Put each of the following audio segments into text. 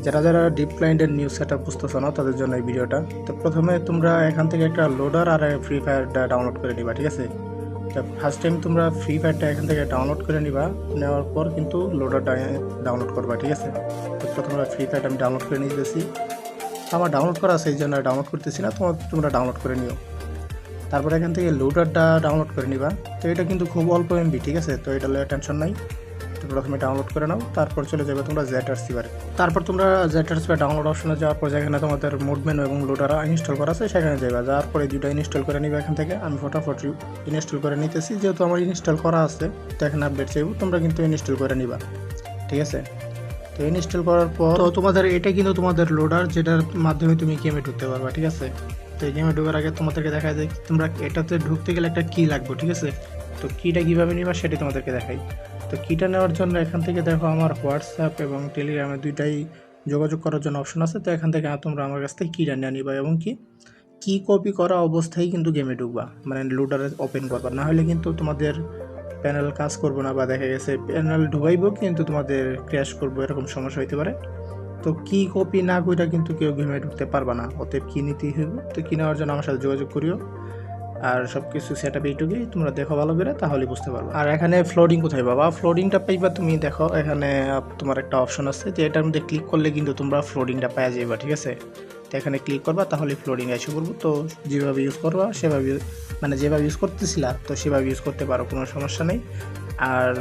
যারা যারা ডিপ ক্লায়েন্টের নিউজ সেটআপ বুঝতেছো না তাদের জন্য এই ভিডিওটা। তো প্রথমে তোমরা এখান থেকে একটা লোডার আর ফ্রি ফায়ারটা ডাউনলোড করে নিবা, ঠিক আছে। তো ফার্স্ট টাইম তোমরা ফ্রি ফায়ারটা এখান থেকে ডাউনলোড করে নিবা, নেওয়ার পর কিন্তু লোডারটা ডাউনলোড করবা, ঠিক আছে। তো প্রথমে ফ্রি ফায়ারটা আমি ডাউনলোড করে নিতেছি। আমার ডাউনলোড করা আছে এই জন্য ডাউনলোড করতেছি না, তোমরা ডাউনলোড করে নিও। তারপর এখান থেকে লোডারটা ডাউনলোড করে নিবা। তো এটা কিন্তু খুব অল্প এমবি, ঠিক আছে। তো এটা টেনশন নাই। তো প্রথমে ডাউনলোড করে নাও, তারপর চলে যাবে তোমরা ZRC বারে। তারপর তোমরা ZRC ডাউনলোড অপশনে যাওয়ার পর যেখানে তোমাদের মোড মেনু এবং লোডার ইনস্টল করা আছে সেখানে যাবে। যাওয়ার পরে দুটো ইনস্টল করে নিবে এখান থেকে। আমি ফটাফট ইনস্টল করে নিতেছি, যেহেতু আমার ইনস্টল করা আছে। তো এখানে আপডেট চাইব, তোমরা কিন্তু ইনস্টল করে নিবা, ঠিক আছে। তো ইনস্টল করার পর তো তোমাদের এটা কিন্তু তোমাদের লোডার, যেটার মাধ্যমে তুমি গেমে ঢুকতে পারবা, ঠিক আছে। তো এই গেমে ঢোকার আগে তোমাদেরকে দেখা যায় তোমরা এটাতে ঢুকতে গেলে একটা কি লাগবে, ঠিক আছে। তো কিটা কীভাবে নিবা সেটাই তোমাদেরকে দেখাই। তো কিটা নেওয়ার জন্য এখান থেকে দেখো আমার হোয়াটসঅ্যাপ এবং টেলিগ্রামে দুইটাই যোগাযোগ করার জন্য অপশন আছে। তো এখান থেকে তোমরা আমার কাছ থেকে কিটা নিয়ে নিবা এবং কি কপি করা অবস্থায় কিন্তু গেমে ঢুকবা, মানে লোডারে ওপেন করবা। না হলে কিন্তু তোমাদের প্যানেল কাজ করবো না, বা দেখা গেছে প্যানেল ঢুকাইবো কিন্তু তোমাদের ক্র্যাশ করবো, এরকম সমস্যা হইতে পারে। তো কি কপি না কইটা কিন্তু কেউ গেমে ঢুকতে পারবা না, অতএব কি নিতেই হইব। তো কি নেওয়ার জন্য আমার সাথে যোগাযোগ করিও, আর সব কিছু সেট আপ এইটুকুই, তোমরা দেখো ভালো করে, তাহলে বুঝতে পারবো। আর এখানে ফ্লোডিং কোথায় পাবা? ফ্লোডিংটা পাইবা তুমি দেখো এখানে তোমার একটা অপশন আছে, যে এটার মধ্যে ক্লিক করলে কিন্তু তোমরা ফ্লোডিংটা পাওয়া যাবে, ঠিক আছে। তো এখানে ক্লিক করবা, তাহলে ফ্লোডিং এসে করবো। তো যেভাবে ইউজ করবা সেভাবে, মানে যেভাবে ইউজ করতেছিলা তো সেভাবে ইউজ করতে পারো, কোনো সমস্যা নেই। আর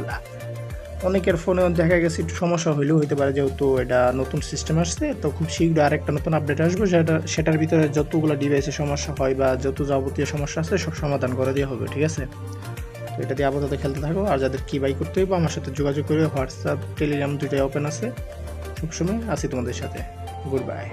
অনেকের ফোনে দেখা গেছে একটু সমস্যা হইলেও হইতে পারে, যেহেতু এটা নতুন সিস্টেম আসছে। তো খুব শীঘ্রই আরেকটা নতুন আপডেট আসবে, সেটার ভিতরে যতগুলো ডিভাইসে সমস্যা হয় বা যত যাবতীয় সমস্যা আছে সব সমাধান করে দেওয়া হবে, ঠিক আছে। তো এটা দিয়ে আপাতত খেলতে থাকো। আর যাদের কি বাই করতে হইব আমার সাথে যোগাযোগ করে, হোয়াটসঅ্যাপ টেলিগ্রাম দুইটাই ওপেন আছে, সবসময় আছি তোমাদের সাথে। Good bye.